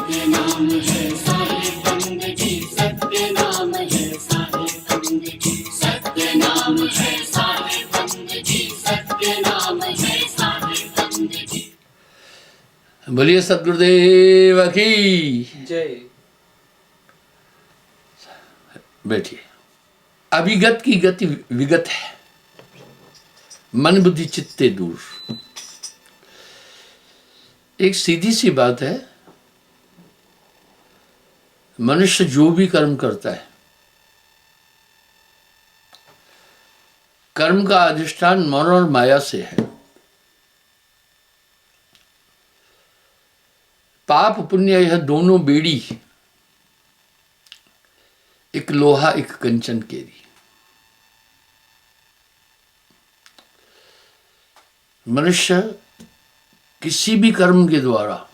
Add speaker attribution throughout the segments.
Speaker 1: सत्य नाम है साहिब बंदगी, सत्य नाम है साहिब बंदगी, सत्य नाम है साहिब बंदगी, सत्य नाम है साहिब बंदगी।
Speaker 2: बोलिए सतगुरुदेव की
Speaker 3: जय।
Speaker 2: बैठिए। अभिगत की गति विगत है, मन बुद्धि चित्ते दूर। एक सीधी सी बात है, मनुष्य जो भी कर्म करता है, कर्म का अधिष्ठान मन और माया से है। पाप पुण्य यह दोनों बेड़ी, एक लोहा एक कंचन केरी। मनुष्य किसी भी कर्म के द्वारा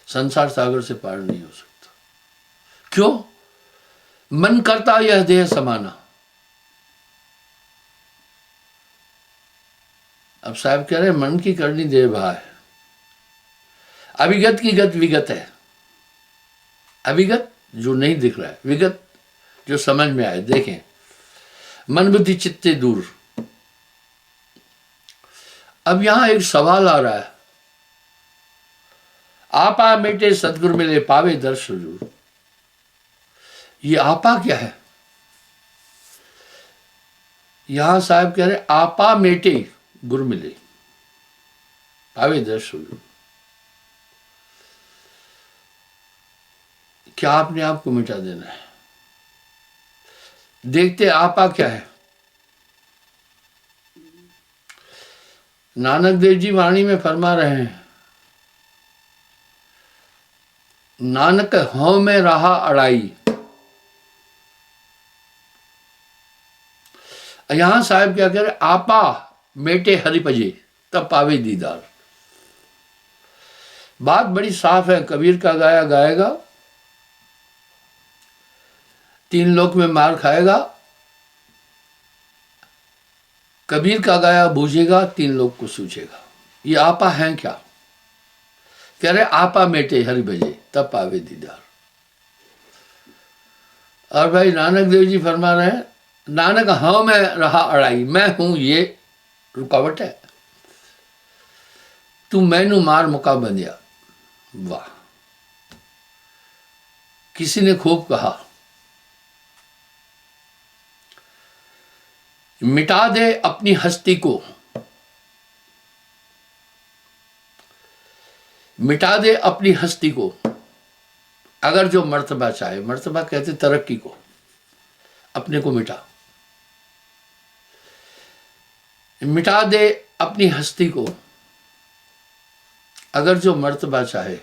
Speaker 2: संसार सागर से पार नहीं हो सकता। क्यों? मन करता यह देह समाना। अब साहब कह रहे मन की करनी देह भा है। अभिगत की गत विगत है। अभिगत जो नहीं दिख रहा है, विगत जो समझ में आए। देखें, मन बुद्धि चित्ते दूर। अब यहां एक सवाल आ रहा है, आपा मेटे सदगुरु मिले पावे दर्श जरूर। ये आपा क्या है? यहां साहब कह रहे आपा मेटे गुरु मिले पावे दर्श जरूर। क्या आपने आप को मिटा देना है? देखते आपा क्या है। नानक देव जी वाणी में फरमा रहे हैं, नानक हौ में रहा अड़ाई। यहां साहब क्या कह रहे, आपा मेटे हरि पजे तब पावे दीदार। बात बड़ी साफ है। कबीर का गाया गाएगा, तीन लोक में मार खाएगा। कबीर का गाया बूझेगा, तीन लोक को सूझेगा। ये आपा है क्या? कह रहे आपा मेटे हरि भजे तब पावे दीदार। और भाई नानक देव जी फरमा रहे हैं, नानक हाँ में रहा अड़ाई। मैं हूं ये रुकावट है, तू मैनू मार मुका बंदिया। वाह! किसी ने खूब कहा, मिटा दे अपनी हस्ती को, मिटा दे अपनी हस्ती को, अगर जो मर्तबा चाहे। मर्तबा कहते तरक्की को, अपने को मिटा। मिटा दे अपनी हस्ती को, अगर जो मर्तबा चाहे।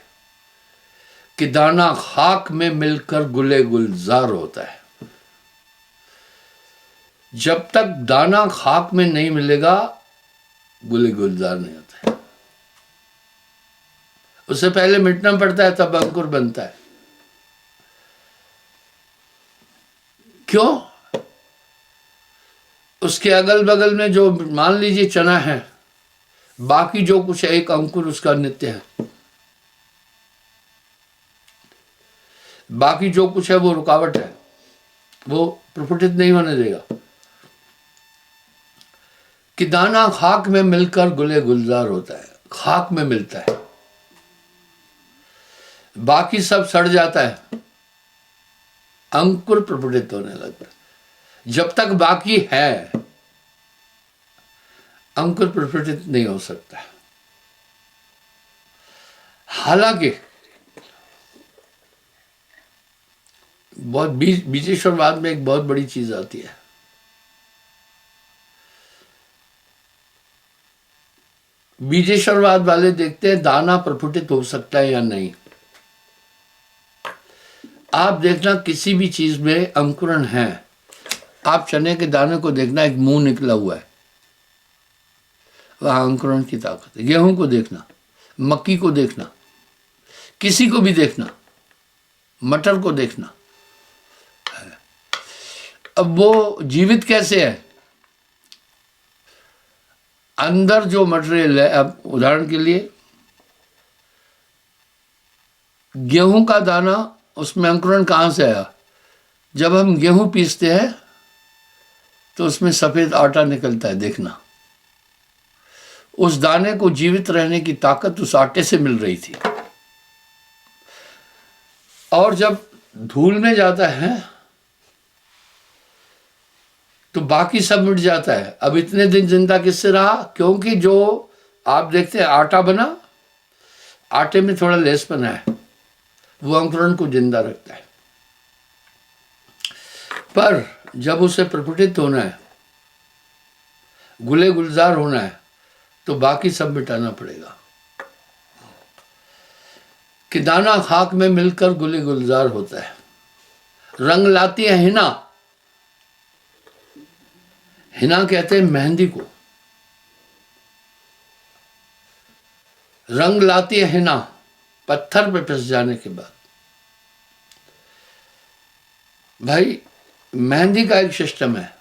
Speaker 2: कि दाना खाक में मिलकर गुले गुलजार होता है। जब तक दाना खाक में नहीं मिलेगा, गुले गुलजार नहीं होता है। उससे पहले मिटना पड़ता है, तब अंकुर बनता है। क्यों? उसके अगल बगल में जो मान लीजिए चना है, बाकी जो कुछ है एक अंकुर उसका नित्य है। बाकी जो कुछ है वो रुकावट है, वो प्रफुटित नहीं होने देगा। कि दाना खाक में मिलकर गुले गुलजार होता है। खाक में मिलता है, बाकी सब सड़ जाता है, अंकुर प्रफुटित होने लगता है। जब तक बाकी है, अंकुर प्रफुटित नहीं हो सकता। हालांकि बहुत बीजेश्वरवाद में एक बहुत बड़ी चीज आती है। बीजेश्वरवाद वाले देखते हैं दाना प्रफुटित हो सकता है या नहीं। आप देखना किसी भी चीज में अंकुरण है। आप चने के दाने को देखना, एक मुंह निकला हुआ है, वह अंकुरण की ताकत है। गेहूं को देखना, मक्की को देखना, किसी को भी देखना, मटर को देखना। अब वो जीवित कैसे है? अंदर जो मटेरियल है, अब उदाहरण के लिए गेहूं का दाना, उसमें अंकुरण कहाँ से आया? जब हम गेहूं पीसते हैं तो उसमें सफेद आटा निकलता है, देखना। उस दाने को जीवित रहने की ताकत उस आटे से मिल रही थी। और जब धूल में जाता है तो बाकी सब मिट जाता है। अब इतने दिन जिंदा किससे रहा? क्योंकि जो आप देखते हैं आटा बना, आटे में थोड़ा लेसपन है, वो अंकुरण को जिंदा रखता है। पर जब उसे प्रफुटित होना है, गुले गुलजार होना है, तो बाकी सब मिटाना पड़ेगा। कि दाना खाक में मिलकर गुले गुलजार होता है। रंग लाती है हिना, हिना कहते हैं मेहंदी को। रंग लाती है हिना पत्थर पे पिस जाने के बाद। भाई मेहंदी का एक सिस्टम है,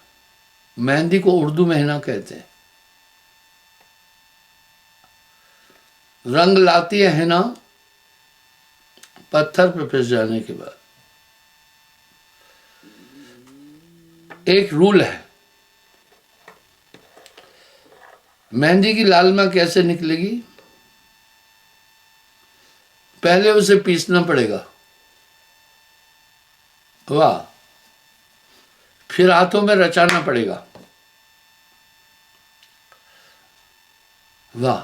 Speaker 2: मेहंदी को उर्दू में हिना कहते हैं। रंग लाती है हिना पत्थर पे पिस जाने के बाद। एक रूल है, मेहंदी की लालिमा कैसे निकलेगी? पहले उसे पीसना पड़ेगा, वाह, फिर हाथों में रचाना पड़ेगा, वाह।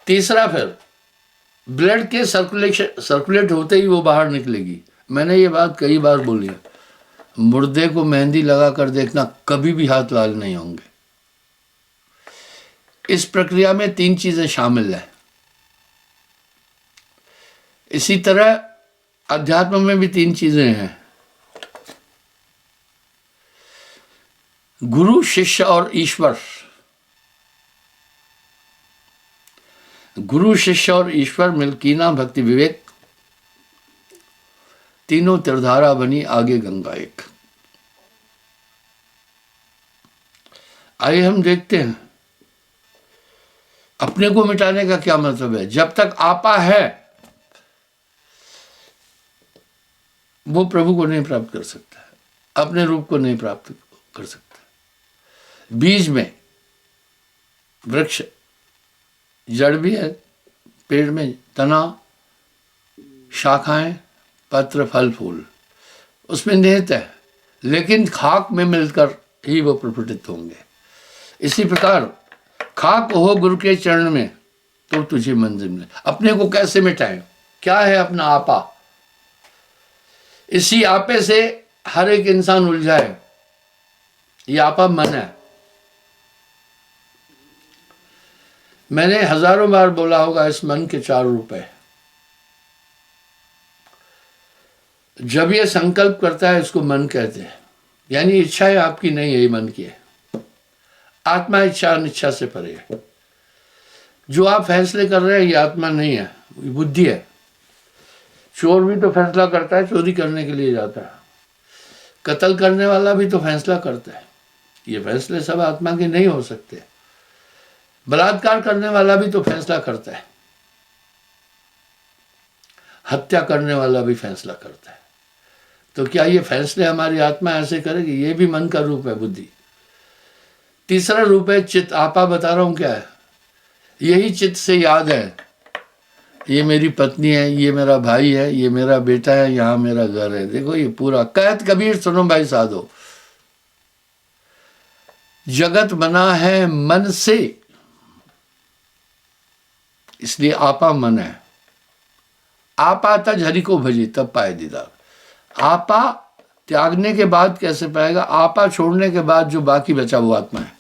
Speaker 2: तीसरा फिर ब्लड के सर्कुलेट होते ही वो बाहर निकलेगी। मैंने ये बात कई बार बोली है, मुर्दे को मेहंदी लगा कर देखना, कभी भी हाथ लाल नहीं होंगे। इस प्रक्रिया में 3 चीजें शामिल हैं। इसी तरह अध्यात्म में भी 3 चीजें हैं, गुरु, शिष्य और ईश्वर। गुरु, शिष्य और ईश्वर मिलकीना भक्ति विवेक, तीनों त्रिधारा बनी आगे गंगा एक। आइए हम देखते हैं अपने को मिटाने का क्या मतलब है। जब तक आपा है वो प्रभु को नहीं प्राप्त कर सकता है, अपने रूप को नहीं प्राप्त कर सकता। बीज में वृक्ष, जड़ भी है, पेड़ में तना, शाखाएं, पत्र, फल, फूल, उसमें निहित है, लेकिन खाक में मिलकर ही वो प्रफुटित होंगे। इसी प्रकार खाक हो गुरु के चरण में तो तुझे मंजिल मिले। अपने को कैसे मिटाएं? क्या है अपना आपा? इसी आपे से हर एक इंसान उलझा है। ये आपा मन है। मैंने हजारों बार बोला होगा, इस मन के 4 रूप है। जब ये संकल्प करता है इसको मन कहते हैं, यानी इच्छा आपकी नहीं है, ये मन की है। आत्मा इच्छा अनिच्छा से परे है। जो आप फैसले कर रहे हैं ये आत्मा नहीं है, ये बुद्धि है। चोर भी तो फैसला करता है, चोरी करने के लिए जाता है। कत्ल करने वाला भी तो फैसला करता है। ये फैसले सब आत्मा के नहीं हो सकते। बलात्कार करने वाला भी तो फैसला करता है। हत्या करने वाला भी फैसला करता है। तो क्या ये फैसले हमारी आत्मा ऐसे करेगी? ये भी मन का रूप है, बुद्धि। तीसरा रूप है चित्त। आपा बता रहा हूं क्या है। यही चित्त से याद है, ये मेरी पत्नी है, ये मेरा भाई है, ये मेरा बेटा है, यहाँ मेरा घर है। देखो ये पूरा कहत कबीर सुनो भाई साधो, जगत बना है मन से, इसलिए आपा मन है। आपा तज हरि को भजी तब पाए दीदार। आपा त्यागने के बाद कैसे पाएगा? आपा छोड़ने के बाद जो बाकी बचा वो आत्मा है।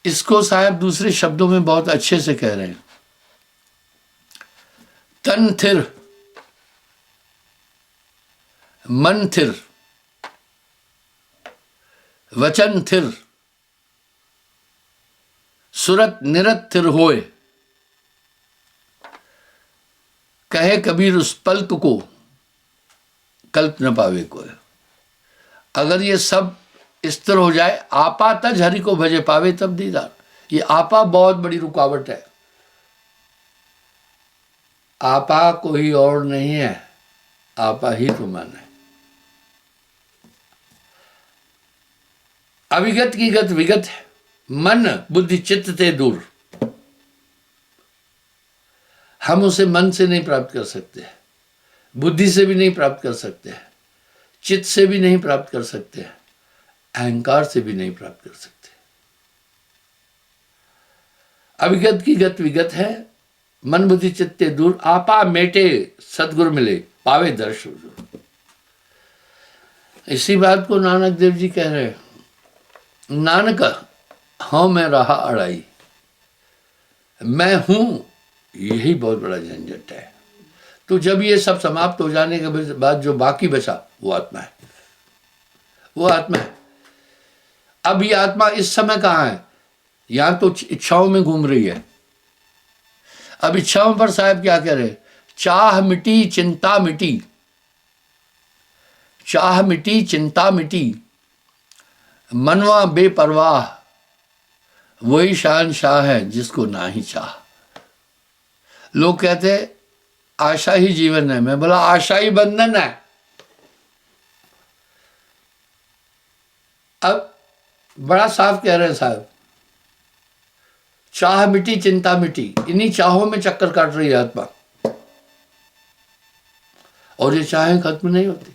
Speaker 2: इसको साहब दूसरे शब्दों में बहुत अच्छे से कह रहे हैं, तन थिर, मन थिर, वचन थिर, सुरत निरत थिर होए। कहे कबीर उस पल्क को कल्प न पावे कोई। अगर ये सब स्थिर हो जाए, आपा तज हरि को भजे पावे तब दीदार। ये आपा बहुत बड़ी रुकावट है। आपा कोई और नहीं है, आपा ही तो मन है। अविगत की गत विगत है, मन बुद्धि चित्त ते दूर। हम उसे मन से नहीं प्राप्त कर सकते, बुद्धि से भी नहीं प्राप्त कर सकते, चित्त से भी नहीं प्राप्त कर सकते, अहंकार से भी नहीं प्राप्त कर सकते। अविगत की गत विगत है, मन बुद्धि चित्ते दूर। आपा मेटे सदगुरु मिले, पावे दर्श हुजूर। इसी बात को नानक देव जी कह रहे हैं, नानक हाँ मैं रहा अड़ाई, मैं हूं यही बहुत बड़ा झंझट है। तो जब ये सब समाप्त हो जाने के बाद जो बाकी बचा वो आत्मा है, वो आत्मा है। अब ये आत्मा इस समय कहाँ है? यहां तो इच्छाओं में घूम रही है। अब इच्छाओं पर साहब क्या कह रहे? चाह मिटी चिंता मिटी, चाह मिटी चिंता मिटी, मनवा बेपरवाह, वही शहंशाह है जिसको ना ही चाह। लोग कहते आशा ही जीवन है, मैं बोला आशा ही बंधन है। अब बड़ा साफ कह रहे हैं साहब, चाह मिटी चिंता मिटी, इन्हीं चाहों में चक्कर काट रही है आत्मा, और ये चाहें खत्म नहीं होती।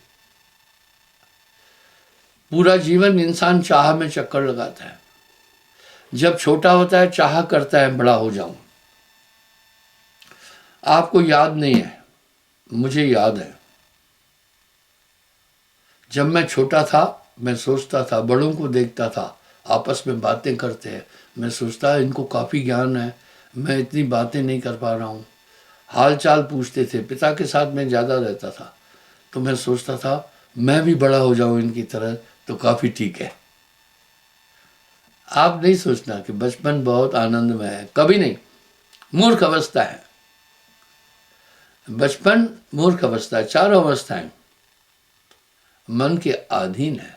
Speaker 2: पूरा जीवन इंसान चाह में चक्कर लगाता है। जब छोटा होता है चाह करता है बड़ा हो जाऊं। आपको याद नहीं है, मुझे याद है। जब मैं छोटा था मैं सोचता था, बड़ों को देखता था आपस में बातें करते हैं, मैं सोचता इनको काफ़ी ज्ञान है, मैं इतनी बातें नहीं कर पा रहा हूँ। हाल चाल पूछते थे, पिता के साथ मैं ज़्यादा रहता था, तो मैं सोचता था मैं भी बड़ा हो जाऊँ इनकी तरह तो काफ़ी ठीक है। आप नहीं सोचना कि बचपन बहुत आनंदमय है, कभी नहीं। मूर्ख अवस्था है बचपन, मूर्ख अवस्था है। चारों अवस्थाएं मन के अधीन है।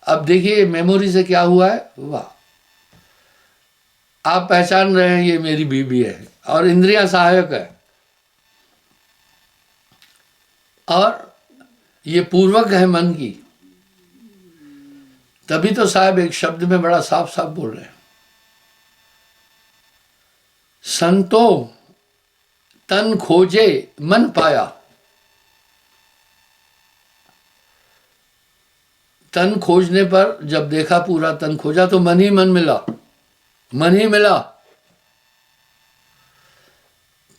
Speaker 2: अब देखिए मेमोरी से क्या हुआ है, वाह, आप पहचान रहे हैं ये मेरी बीबी है, और इंद्रियां सहायक है, और ये पूर्वक है मन की। तभी तो साहब एक शब्द में बड़ा साफ साफ बोल रहे हैं, संतो तन खोजे मन पाया। तन खोजने पर जब देखा पूरा तन खोजा तो मन ही मन मिला, मन ही मिला।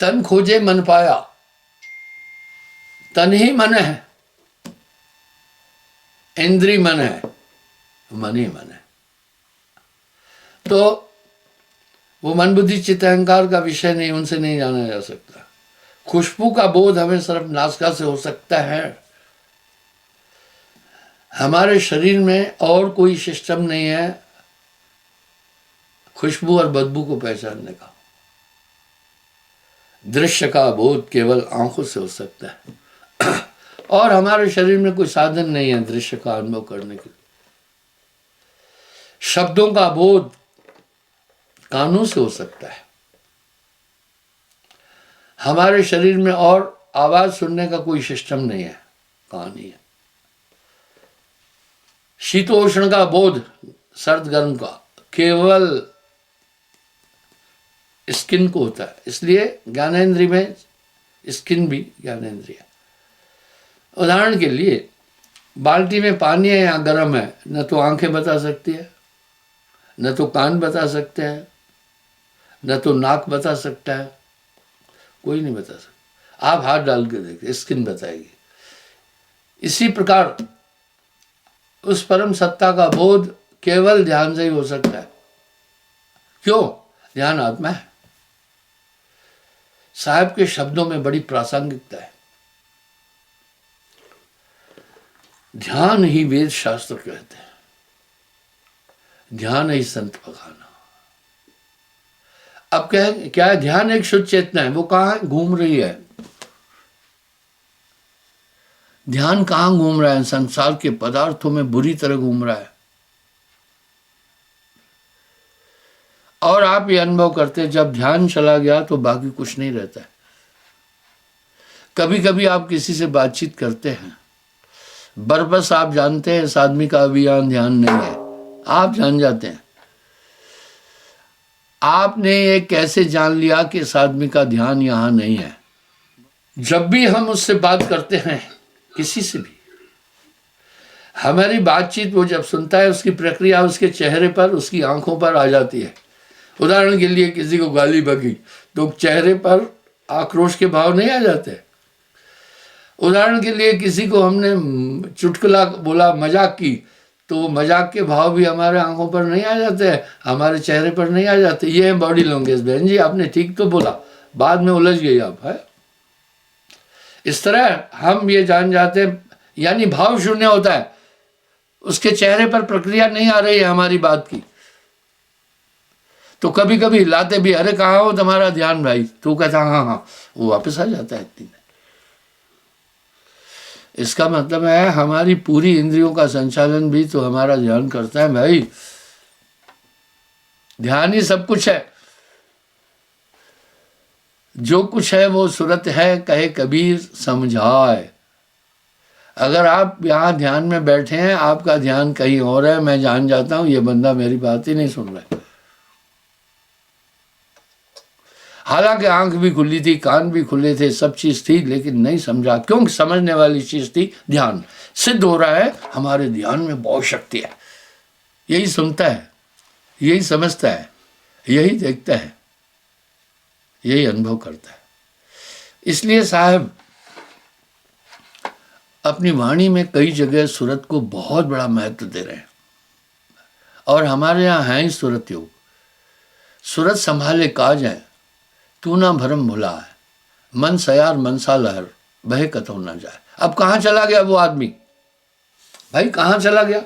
Speaker 2: तन खोजे मन पाया, तन ही मन है, इंद्री मन है, मन ही मन है। तो वो मन बुद्धि चित्त अहंकार का विषय नहीं, उनसे नहीं जाना जा सकता। खुशबू का बोध हमें सिर्फ नासिका से हो सकता है। हमारे शरीर में और कोई सिस्टम नहीं है खुशबू और बदबू को पहचानने का। दृश्य का बोध केवल आंखों से हो सकता है, और हमारे शरीर में कोई साधन नहीं है दृश्य का अनुभव करने के लिए। शब्दों का बोध कानों से हो सकता है। हमारे शरीर में और आवाज सुनने का कोई सिस्टम नहीं है, कान ही है। शीतोष्ण का बोध, सर्द गर्म का, केवल स्किन को होता है। इसलिए ज्ञानेंद्रिय में स्किन भी ज्ञानेंद्रिय। उदाहरण के लिए बाल्टी में पानी है या गर्म है, न तो आंखें बता सकती है, न तो कान बता सकते हैं, न तो नाक बता सकता है, कोई नहीं बता सकता। आप हाथ डाल के देखिए, स्किन बताएगी। इसी प्रकार उस परम सत्ता का बोध केवल ध्यान से ही हो सकता है। क्यों? ध्यान आत्मा है। साहब के शब्दों में बड़ी प्रासंगिकता है। ध्यान ही वेद शास्त्र कहते हैं, ध्यान ही संत पखाना। अब क्या है? ध्यान एक शुद्ध चेतना है। वो कहाँ है? घूम रही है। ध्यान कहाँ घूम रहा है? संसार के पदार्थों में बुरी तरह घूम रहा है। और आप ये अनुभव करते हैं जब ध्यान चला गया तो बाकी कुछ नहीं रहता है। कभी कभी आप किसी से बातचीत करते हैं, बरबस आप जानते हैं इस आदमी का अभी यहाँ ध्यान नहीं है, आप जान जाते हैं। आपने ये कैसे जान लिया कि इस आदमी का ध्यान यहाँ नहीं है? जब भी हम उससे बात करते हैं, किसी से भी, हमारी बातचीत वो जब सुनता है, उसकी प्रक्रिया उसके चेहरे पर, उसकी आंखों पर आ जाती है। उदाहरण के लिए किसी को गाली बकी तो चेहरे पर आक्रोश के भाव नहीं आ जाते। उदाहरण के लिए किसी को हमने चुटकुला बोला, मजाक की, तो मजाक के भाव भी हमारे आंखों पर नहीं आ जाते हैं, हमारे चेहरे पर नहीं आ जाते। ये है बॉडी लैंग्वेज। बहन जी आपने ठीक तो बोला, बाद में उलझ गई आप, है। इस तरह हम ये जान जाते हैं, यानी भाव शून्य होता है, उसके चेहरे पर प्रक्रिया नहीं आ रही है हमारी बात की। तो कभी कभी लाते भी, अरे कहाँ हो तुम्हारा ध्यान भाई, तो कहता हाँ हाँ, वो वापस आ जाता है इतनी में। इसका मतलब है हमारी पूरी इंद्रियों का संचालन भी तो हमारा ध्यान करता है भाई। ध्यान ही सब कुछ है, जो कुछ है वो सूरत है, कहे कबीर समझाए। अगर आप यहाँ ध्यान में बैठे हैं, आपका ध्यान कहीं और है, मैं जान जाता हूं ये बंदा मेरी बात ही नहीं सुन रहा है। हालांकि आंख भी खुली थी, कान भी खुले थे, सब चीज थी, लेकिन नहीं समझा। क्योंकि समझने वाली चीज थी ध्यान। सिद्ध हो रहा है हमारे ध्यान में बहुत शक्ति है। यही सुनता है, यही समझता है, यही देखता है, यही अनुभव करता है। इसलिए साहब अपनी वाणी में कई जगह सूरत को बहुत बड़ा महत्व दे रहे हैं, और हमारे यहाँ है ही सूरत योग। सूरत संभाले काज है, तू ना भरम भुला है, मन सयार मनसा लहर, बहे कतौ ना जाए। अब कहाँ चला गया वो आदमी भाई, कहाँ चला गया?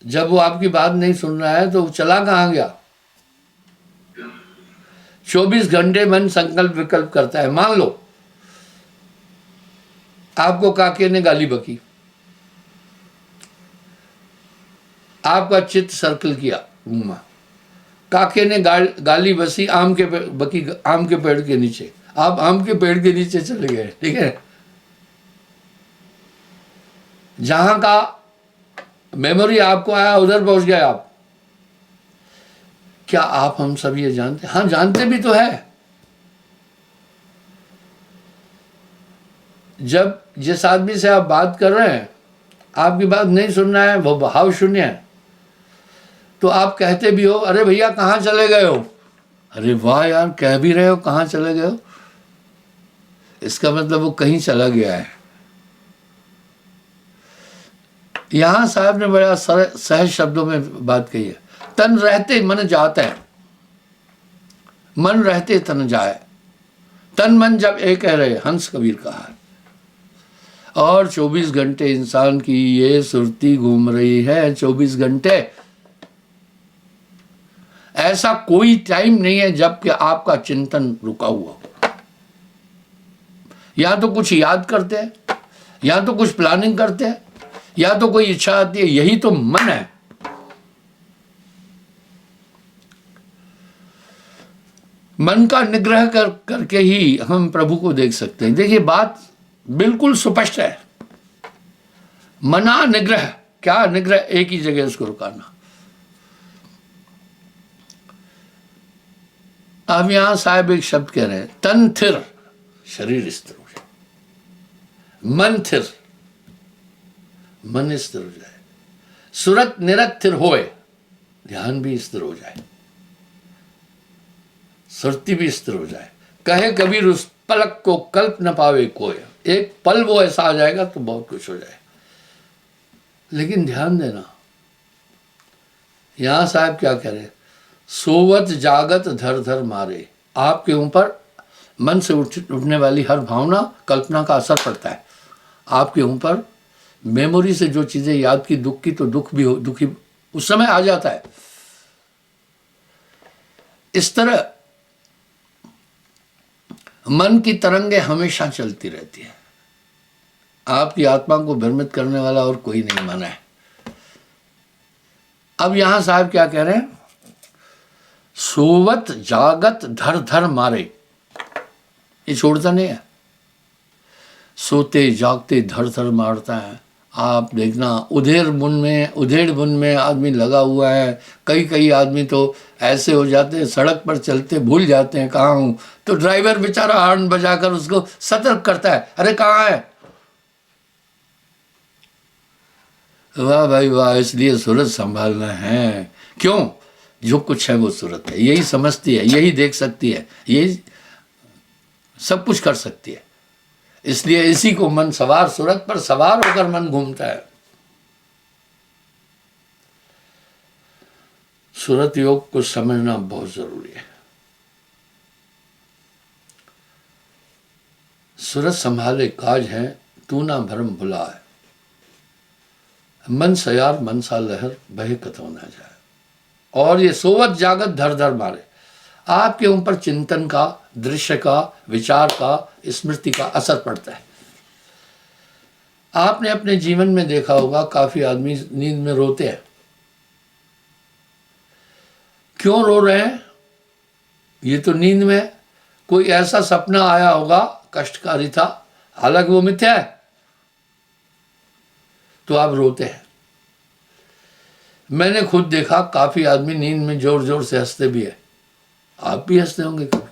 Speaker 2: जब वो आपकी बात नहीं सुन रहा है तो चला कहाँ गया? 24 घंटे मन संकल्प विकल्प करता है। मान लो आपको काके ने गाली बकी, आपका चित्त सर्कल किया घूमा, काके ने गाली बसी आम के बकी आम के पेड़ के नीचे, आप आम के पेड़ के नीचे चले गए, ठीक है। जहां का मेमोरी आपको आया उधर पहुंच गए आप। क्या आप हम सब ये जानते? हाँ जानते भी तो है। जब जिस आदमी से आप बात कर रहे हैं, आपकी बात नहीं सुन रहा है, वो भाव शून्य है, तो आप कहते भी हो, अरे भैया कहाँ चले गए हो? अरे वाह यार, कह भी रहे हो कहाँ चले गए हो, इसका मतलब वो कहीं चला गया है। यहां साहब ने बड़ा सहज शब्दों में बात कही है, तन रहते मन जाता है, मन रहते तन जाए, तन मन जब एक है रहे, हंस कबीर कहा है। और 24 घंटे इंसान की ये सुरती घूम रही है, 24 घंटे। ऐसा कोई टाइम नहीं है जबकि आपका चिंतन रुका हुआ हो। या तो कुछ याद करते हैं, या तो कुछ प्लानिंग करते हैं, या तो कोई इच्छा आती है, यही तो मन है। मन का निग्रह करके ही हम प्रभु को देख सकते हैं। देखिए बात बिल्कुल स्पष्ट है। मना निग्रह, क्या निग्रह? एक ही जगह उसको रुकाना। अब यहां साहब एक शब्द कह रहे हैं, तन थिर, शरीर स्थिर हो जाए, मन थिर, मन स्थिर हो जाए, सूरत निरस्थिर होए, ध्यान भी स्थिर हो जाए, सुरती भी स्थिर हो जाए। कहे कबीर उस पलक को कल्प न पावे कोई, एक पल वो ऐसा आ जाएगा तो बहुत कुछ हो जाए। लेकिन ध्यान देना, यहां साहब क्या कह रहे, सोवत जागत धर धर मारे। आपके ऊपर मन से उठने वाली हर भावना कल्पना का असर पड़ता है। आपके ऊपर मेमोरी से जो चीजें याद की, दुख की, तो दुख भी हो, दुखी उस समय आ जाता है। इस तरह मन की तरंगे हमेशा चलती रहती है। आपकी आत्मा को भ्रमित करने वाला और कोई नहीं माना है। अब यहां साहब क्या कह रहे हैं, सोवत जागत धर धर मारे। ये छोड़ता नहीं है। सोते जागते धर धर मारता है। आप देखना उधेड़ बुन में आदमी लगा हुआ है। कई कई आदमी तो ऐसे हो जाते हैं, सड़क पर चलते भूल जाते हैं कहाँ हूँ, तो ड्राइवर बेचारा हॉर्न बजाकर उसको सतर्क करता है, अरे कहाँ है। वाह भाई वाह, इसलिए सूरत संभालना है। क्यों? जो कुछ है वो सूरत है, यही समझती है, यही देख सकती है, यही सब कुछ कर सकती है। इसलिए इसी को मन सवार, सूरत पर सवार होकर मन घूमता है। सूरत योग को समझना बहुत जरूरी है। सूरत संभाले काज है, तू ना भरम भुलाए, मन सयार मनसा लहर बहे कतो ना जाए। और ये सोवत जागत धर धर मारे, आपके ऊपर चिंतन का, दृश्य का, विचार का, स्मृति का असर पड़ता है। आपने अपने जीवन में देखा होगा काफी आदमी नींद में रोते हैं। क्यों रो रहे हैं? ये तो नींद में कोई ऐसा सपना आया होगा, कष्टकारी था, हालांकि वो मिथ्या है, तो आप रोते हैं। मैंने खुद देखा काफी आदमी नींद में जोर जोर से हंसते भी है। आप भी हंसते होंगे कभी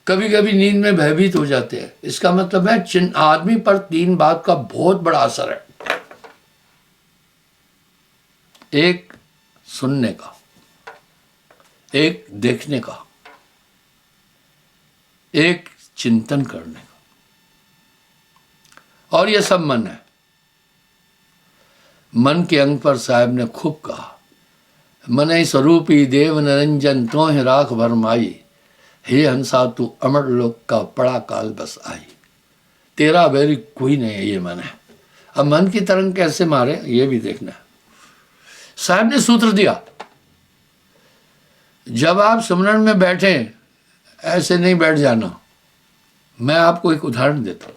Speaker 2: कभी। कभी नींद में भयभीत हो जाते हैं। इसका मतलब है आदमी पर 3 बात का बहुत बड़ा असर है। एक सुनने का, एक देखने का, एक चिंतन करने का, और यह सब मन है। मन के अंग पर साहब ने खूब कहा, मन स्वरूपी देव निरंजन तोह राख भरमाई, हे हंसा तू अमर लोक का पड़ा काल बस आई। तेरा बैरी कोई नहीं है, ये मन है। अब मन की तरंग कैसे मारे ये भी देखना है। साहब ने सूत्र दिया, जब आप सुमरन में बैठे ऐसे नहीं बैठ जाना। मैं आपको एक उदाहरण देता हूं।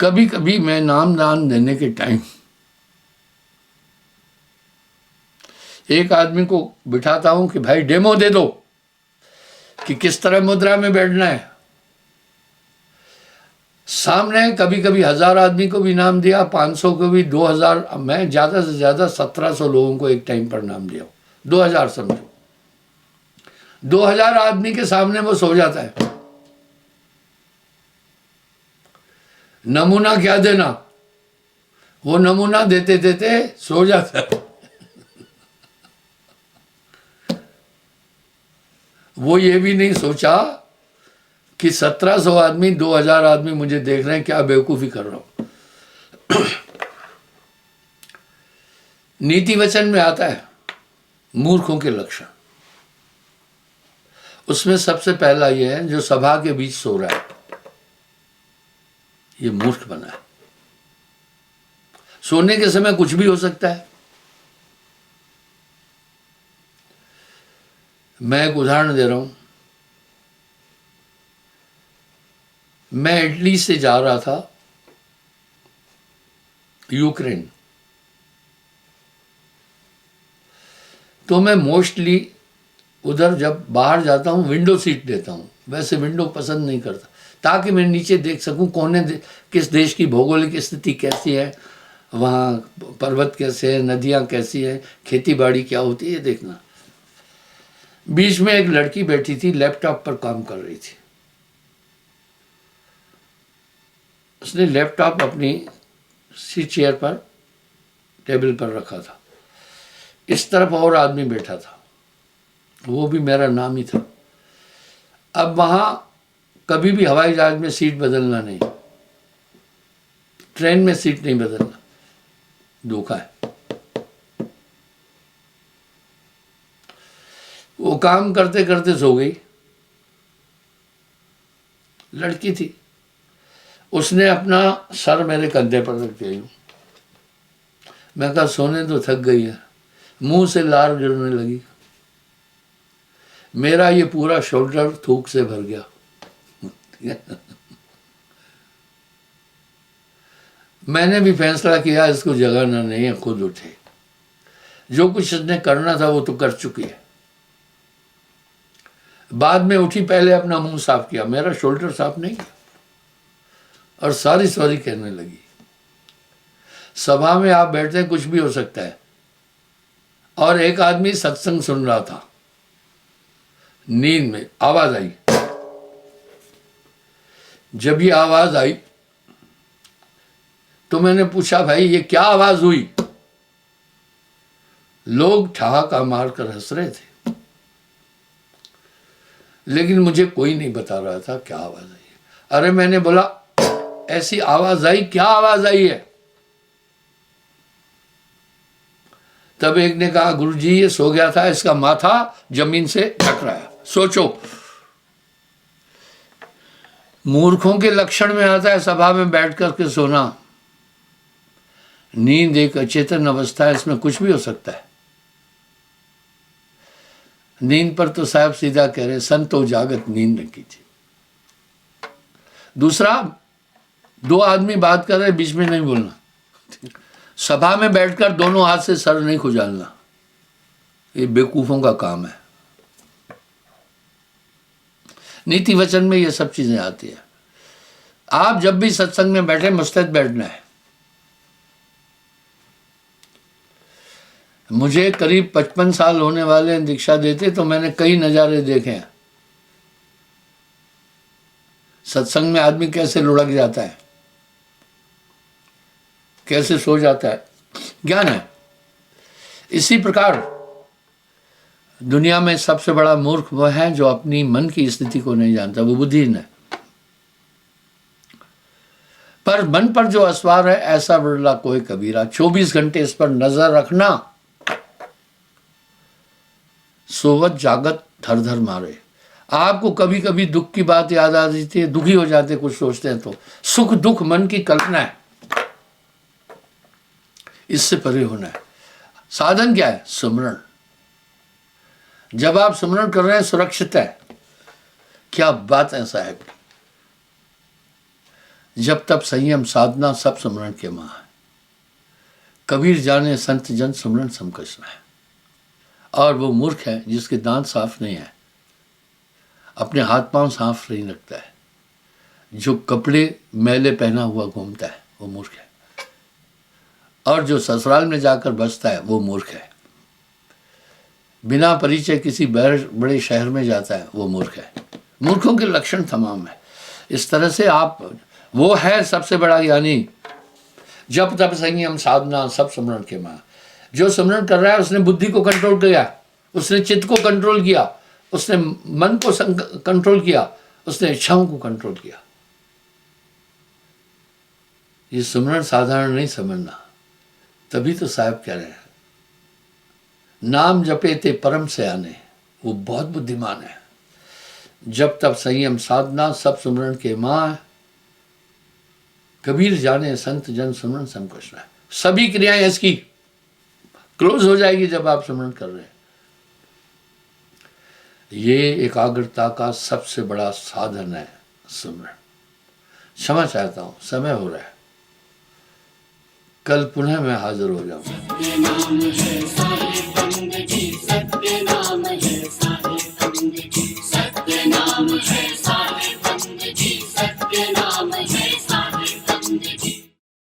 Speaker 2: कभी कभी मैं नामदान देने के टाइम एक आदमी को बिठाता हूं कि भाई डेमो दे दो कि किस तरह मुद्रा में बैठना है। सामने कभी कभी 1000 आदमी को भी नाम दिया, 500 को भी, 2000, मैं ज्यादा से ज्यादा 1700 लोगों को एक टाइम पर नाम दिया। 2000 समझो, 2000 आदमी के सामने वो सो जाता है। नमूना क्या देना, वो नमूना देते देते सो जाता है। वो ये भी नहीं सोचा कि 1700 आदमी, 2000 आदमी मुझे देख रहे हैं, क्या बेवकूफी कर रहा हूं। नीति वचन में आता है मूर्खों के लक्षण। उसमें सबसे पहला ये है, जो सभा के बीच सो रहा है ये मूर्ख बना है। सोने के समय कुछ भी हो सकता है। मैं एक उदाहरण दे रहा हूं। मैं इटली से जा रहा था यूक्रेन, तो मैं मोस्टली उधर जब बाहर जाता हूं विंडो सीट देता हूं। वैसे विंडो पसंद नहीं करता, ताकि मैं नीचे देख सकूं किस देश की भौगोलिक स्थिति कैसी है, वहाँ पर्वत कैसे है, नदियाँ कैसी हैं, खेती बाड़ी क्या होती है, ये देखना। बीच में एक लड़की बैठी थी, लैपटॉप पर काम कर रही थी। उसने लैपटॉप अपनी सीट चेयर पर, टेबल पर रखा था। इस तरफ और आदमी बैठा था, वो भी मेरा नाम ही था। अब वहाँ कभी भी हवाई जहाज में सीट बदलना नहीं, ट्रेन में सीट नहीं बदलना, धोखा है। वो काम करते करते सो गई। लड़की थी, उसने अपना सर मेरे कंधे पर रख दिया। मैं कहा सोने तो थक गई है। मुंह से लार गिरने लगी। मेरा ये पूरा शोल्डर थूक से भर गया। मैंने भी फैसला किया इसको जगाना नहीं है, खुद उठे। जो कुछ उसने करना था वो तो कर चुकी है। बाद में उठी, पहले अपना मुंह साफ किया, मेरा शोल्डर साफ नहीं किया, और सारी सॉरी कहने लगी। सभा में आप बैठते हैं, कुछ भी हो सकता है। और एक आदमी सत्संग सुन रहा था, नींद में आवाज आई। जब ये आवाज आई तो मैंने पूछा, भाई ये क्या आवाज हुई? लोग ठहाका मारकर हंस रहे थे, लेकिन मुझे कोई नहीं बता रहा था क्या आवाज आई है। अरे मैंने बोला, ऐसी आवाज आई, क्या आवाज आई है? तब एक ने कहा, गुरुजी ये सो गया था, इसका माथा जमीन से ढक रहा है। सोचो, मूर्खों के लक्षण में आता है सभा में बैठ करके सोना। नींद एक अचेतन अवस्था है, इसमें कुछ भी हो सकता है। नींद पर तो साहब सीधा कह रहे, संतो जागत नींद न कीजिए। दूसरा, दो आदमी बात कर रहे, बीच में नहीं बोलना। सभा में बैठकर दोनों हाथ से सर नहीं खुजालना, ये बेवकूफों का काम है। नीति वचन में ये सब चीजें आती है। आप जब भी सत्संग में बैठे, मुस्तैद बैठना है। मुझे करीब 55 साल होने वाले हैं दीक्षा देते, तो मैंने कई नज़ारे देखे हैं। सत्संग में आदमी कैसे लुढ़क जाता है, कैसे सो जाता है, ज्ञान है। इसी प्रकार दुनिया में सबसे बड़ा मूर्ख वह है जो अपनी मन की स्थिति को नहीं जानता, वो बुद्धिहीन है। पर मन पर जो असवार है, ऐसा बिरला कोई कबीरा। 24 घंटे इस पर नजर रखना, सोवत जागत धर धर मारे। आपको कभी कभी दुख की बात याद आ जाती है, दुखी हो जाते, कुछ सोचते हैं तो। सुख दुख मन की कल्पना है, इससे परे होना है। साधन क्या है? सुमरण। जब आप सुमरण कर रहे हैं, सुरक्षित है। क्या बात है साहब। जब तब संयम साधना सब सुमरण के मां है। कबीर जाने संत जन सुमरण समकष है। और वो मूर्ख है जिसके दांत साफ नहीं है, अपने हाथ पांव साफ नहीं रखता है, जो कपड़े मैले पहना हुआ घूमता है, वो मूर्ख है। और जो ससुराल में जाकर बसता है, वो मूर्ख है। बिना परिचय किसी बड़े शहर में जाता है, वो मूर्ख है। मूर्खों के लक्षण तमाम है। इस तरह से आप, वो है सबसे बड़ा ज्ञानी। जब तब संयम साधना सब सुमरण के मां। जो सुमरण कर रहा है, उसने बुद्धि को कंट्रोल किया, उसने चित्त को कंट्रोल किया, उसने मन को कंट्रोल किया, उसने इच्छाओं को कंट्रोल किया। ये सुमरण साधारण नहीं समझना। तभी तो साहब कह रहे हैं, नाम जपे ते परम से आने। वो बहुत बुद्धिमान है। जब तब संयम साधना सब सुमरण के मां। कबीर जाने संत जन सुमरण समकष है। सभी क्रियाएं इसकी क्लोज हो जाएगी जब आप सुमरण कर रहे हैं। ये एकाग्रता का सबसे बड़ा साधन है सुमरण। क्षमा चाहता हूं, समय हो रहा है। कल पुनः मैं हाजिर हो जाऊंगा।
Speaker 1: नाम है साहिब बंदगी।